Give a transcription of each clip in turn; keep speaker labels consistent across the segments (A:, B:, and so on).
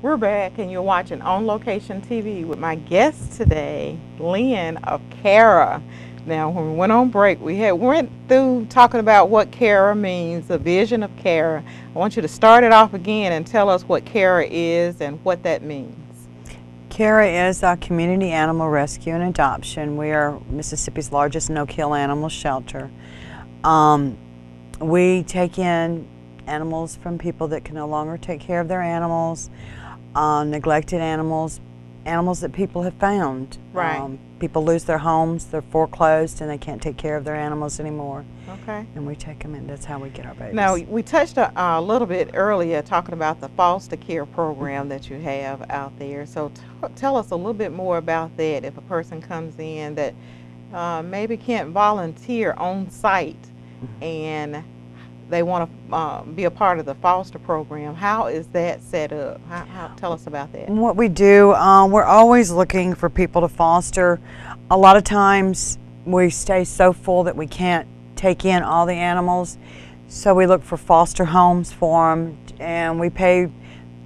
A: We're back and you're watching On Location TV with my guest today, Lynn of Cara. Now, when we went on break, went through talking about what Cara means, the vision of Cara. I want you to start it off again and tell us what Cara is and what that means.
B: Cara is a community animal rescue and adoption. We are Mississippi's largest no-kill animal shelter. We take in animals from people that can no longer take care of their animals, neglected animals, animals that people have found.
A: Right.
B: People lose their homes, they're foreclosed, and they can't take care of their animals anymore.
A: Okay.
B: And we take them in. That's how we get our babies.
A: Now, we touched a little bit earlier talking about the foster care program that you have out there. So tell us a little bit more about that. If a person comes in that maybe can't volunteer on site and they want to be a part of the foster program, how is that set up? Tell us about that.
B: What we do, we're always looking for people to foster. A lot of times we stay so full that we can't take in all the animals, so we look for foster homes for them, and we pay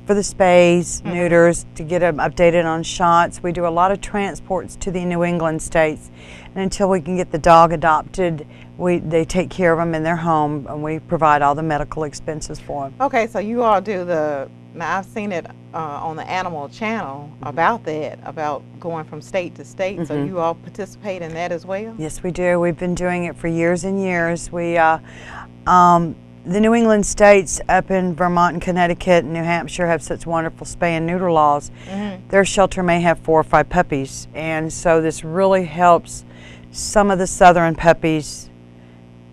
B: for the spays, neuters, to get them updated on shots. We do a lot of transports to the New England states, and until we can get the dog adopted, they take care of them in their home, and we provide all the medical expenses for them.
A: Okay, so you all do now I've seen it on the Animal Channel about that, about going from state to state, so you all participate in that as well?
B: Yes, we do. We've been doing it for years and years. The New England states up in Vermont and Connecticut and New Hampshire have such wonderful spay and neuter laws. Their shelter may have 4 or 5 puppies, and so this really helps some of the southern puppies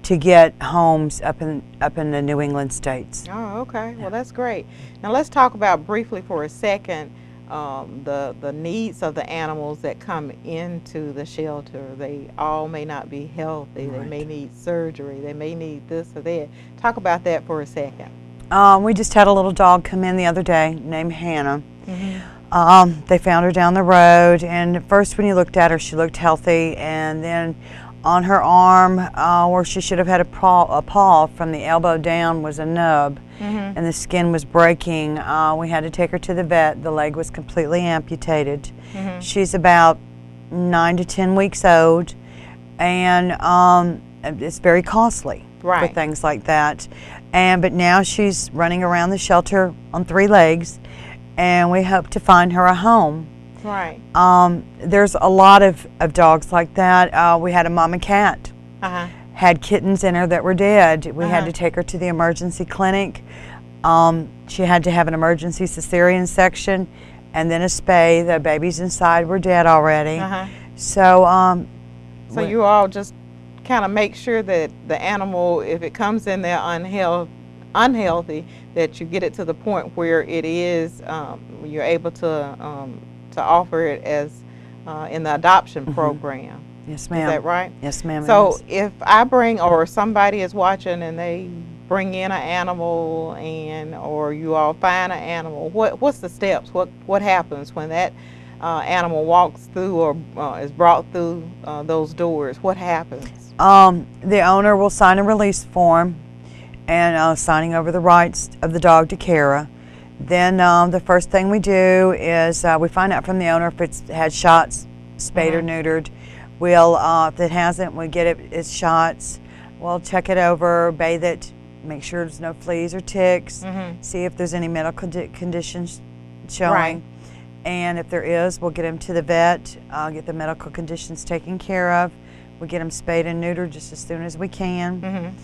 B: to get homes up in the New England states.
A: Oh, okay. Well, that's great. Now let's talk about briefly for a second the needs of the animals that come into the shelter. They all may not be healthy. Right. They may need surgery. They may need this or that. Talk about that for a second.
B: We just had a little dog come in the other day named Hannah. They found her down the road, and at first when you looked at her, she looked healthy, and then on her arm, where she should have had a paw from the elbow down, was a nub, and the skin was breaking. We had to take her to the vet. The leg was completely amputated. She's about 9 to 10 weeks old, and it's very costly for things like that. But now she's running around the shelter on 3 legs, and we hope to find her a home.
A: Right.
B: There's a lot of dogs like that. We had a mama cat. Had kittens in her that were dead. We had to take her to the emergency clinic. She had to have an emergency cesarean section and then a spay. The babies inside were dead already. So
A: you all just kind of make sure that the animal, if it comes in there unhealthy, that you get it to the point where it is, you're able to offer it as in the adoption program.
B: Yes, ma'am.
A: Is that right?
B: Yes, ma'am.
A: So if I bring, or somebody is watching and they bring in an animal, or you all find an animal, what's the steps? What happens when that animal walks through or is brought through those doors? What happens?
B: The owner will sign a release form and signing over the rights of the dog to Cara. Then the first thing we do is we find out from the owner if it's had shots, spayed or neutered. We'll, if it hasn't, we get its shots. We'll check it over, bathe it, make sure there's no fleas or ticks, see if there's any medical conditions showing. And if there is, we'll get him to the vet, get the medical conditions taken care of. We get him spayed and neutered just as soon as we can,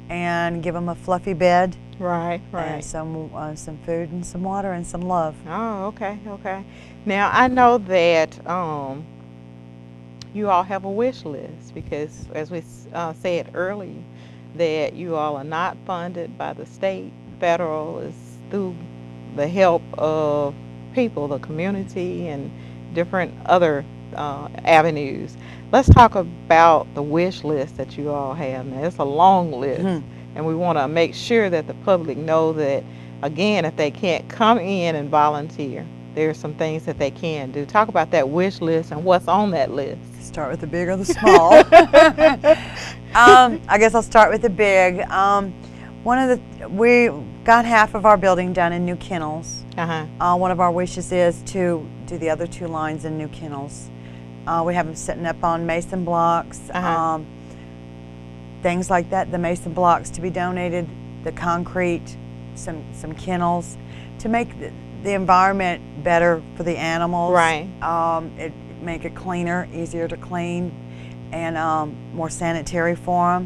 B: and give him a fluffy bed.
A: Right.
B: And some food and some water and some love.
A: Oh, okay. Now I know that you all have a wish list, because as we said earlier, that you all are not funded by the state. Federal is through the help of people, the community, and different other avenues. Let's talk about the wish list that you all have. Now, it's a long list. And we want to make sure that the public know that, again, if they can't come in and volunteer, there are some things that they can do. Talk about that wish list and what's on that list.
B: Start with the big or the small. I guess I'll start with the big. We got half of our building done in new kennels.
A: Uh-huh.
B: One of our wishes is to do the other 2 lines in new kennels. We have them sitting up on mason blocks,
A: Uh-huh.
B: things like that. The mason blocks to be donated, the concrete, some kennels to make the environment better for the animals.
A: Right.
B: It make it cleaner, easier to clean, and more sanitary for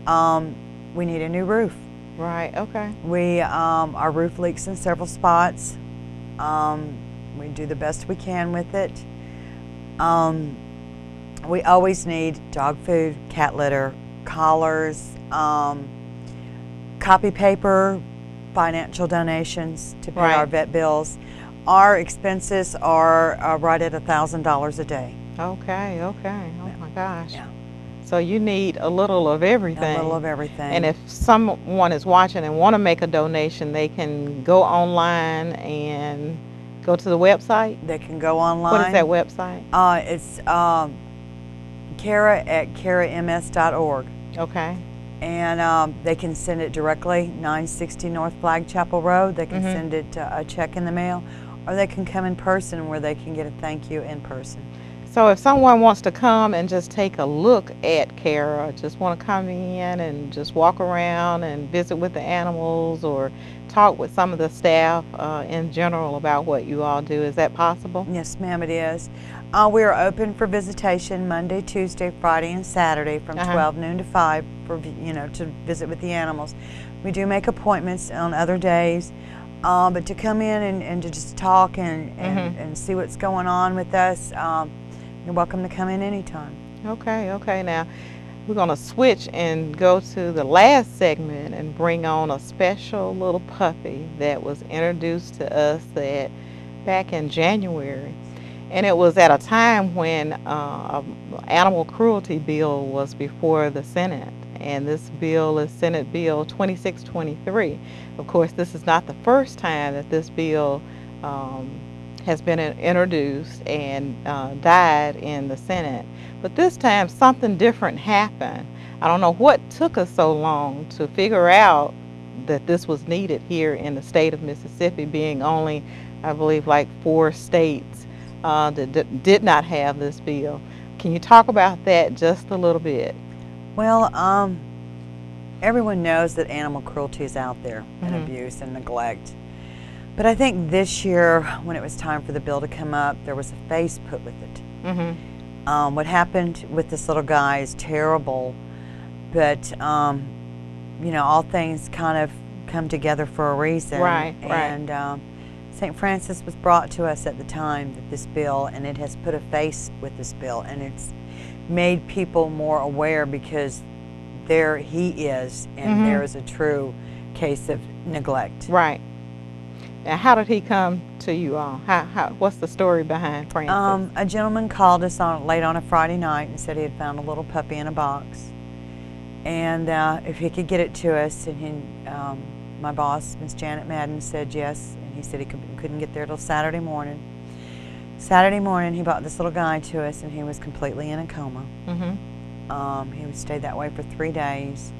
B: them. We need a new roof.
A: Right. Okay.
B: Our roof leaks in several spots. We do the best we can with it. We always need dog food, cat litter, collars, copy paper, financial donations to pay our vet bills. Our expenses are right at $1,000 a day.
A: Okay. Okay. Oh my gosh.
B: Yeah.
A: So you need a little of everything.
B: A little of everything.
A: And if someone is watching and want to make a donation, they can go online and go to the website.
B: They can go online.
A: What is that website?
B: It's Cara at Cara1Seg2.org.
A: Okay.
B: And they can send it directly, 960 North Flag Chapel Road. They can send it a check in the mail, or they can come in person where they can get a thank you in person.
A: So if someone wants to come and just take a look at Cara, just want to come in and just walk around and visit with the animals or talk with some of the staff in general about what you all do, is that possible?
B: Yes, ma'am, it is. We are open for visitation Monday, Tuesday, Friday, and Saturday from 12 noon to 5 for, to visit with the animals. We do make appointments on other days, but to come in and to just talk and see what's going on with us, you're welcome to come in anytime.
A: Okay, okay. Now, we're going to switch and go to the last segment and bring on a special little puppy that was introduced to us back in January. And it was at a time when an animal cruelty bill was before the Senate. And this bill is Senate Bill 2623. Of course, this is not the first time that this bill has been introduced and died in the Senate. But this time something different happened. I don't know what took us so long to figure out that this was needed here in the state of Mississippi, being only, I believe, like 4 states that did not have this bill. Can you talk about that just a little bit?
B: Well, everyone knows that animal cruelty is out there, and abuse and neglect. But I think this year, when it was time for the bill to come up, there was a face put with it. What happened with this little guy is terrible, but all things kind of come together for a reason.
A: Right.
B: And St. Francis was brought to us at the time that this bill, and it has put a face with this bill, and it's made people more aware, because there he is, and there is a true case of neglect.
A: Right. Now, how did he come to you all? What's the story behind Francis?
B: A gentleman called us late on a Friday night and said he had found a little puppy in a box, and if he could get it to us. And my boss, Miss Janet Madden, said yes, and he said he couldn't get there till Saturday morning. Saturday morning, he brought this little guy to us, and he was completely in a coma. He stayed that way for 3 days.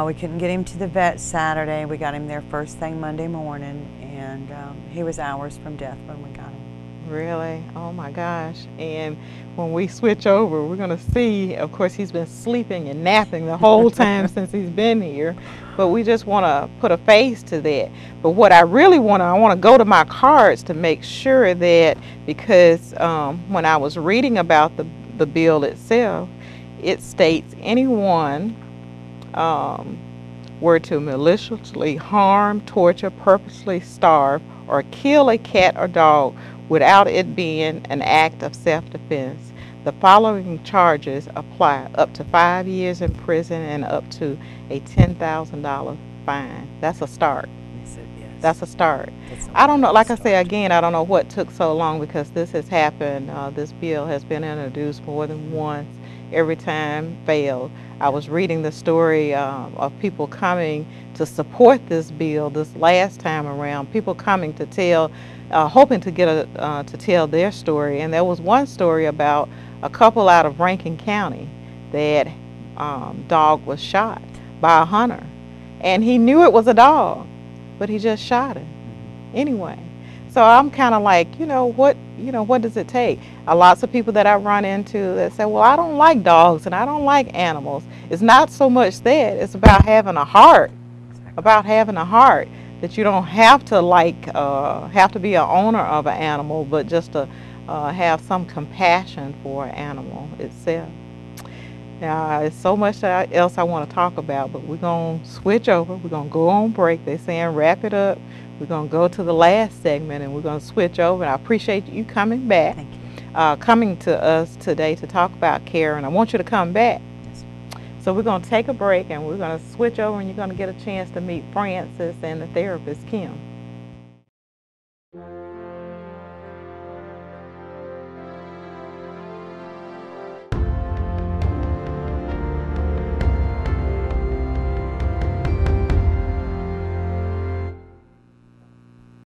B: We couldn't get him to the vet Saturday. We got him there first thing Monday morning, and he was hours from death when we got him.
A: Really? Oh my gosh. And when we switch over, we're going to see, of course, he's been sleeping and napping the whole time since he's been here, but we just want to put a face to that. But what I really want to go to my cards to make sure that, because when I was reading about the bill itself, it states anyone were to maliciously harm, torture, purposely starve, or kill a cat or dog without it being an act of self-defense, the following charges apply: up to 5 years in prison and up to a $10,000 fine. That's a start.
B: Yes, it is.
A: That's a start. I don't know, like I say again, I don't know what took so long, because this has happened. This bill has been introduced more than once. Every time failed. I was reading the story of people coming to support this bill this last time around, people coming to tell, hoping to get to tell their story. And there was one story about a couple out of Rankin County that dog was shot by a hunter. and he knew it was a dog, but he just shot him anyway. So I'm kind of like, what does it take? Lots of people that I run into that say, well, I don't like dogs and I don't like animals. It's not so much that, it's about having a heart, that you don't have to have to be an owner of an animal, but just to have some compassion for an animal itself. Now, there's so much else I want to talk about, but we're going to switch over. We're going to go on break. They're saying wrap it up. We're going to go to the last segment, and we're going to switch over. And I appreciate you coming back,
B: Thank you.
A: coming to us today to talk about care, and I want you to come back.
B: Yes.
A: So we're going to take a break, and we're going to switch over, and you're going to get a chance to meet Francis and the therapist, Kim.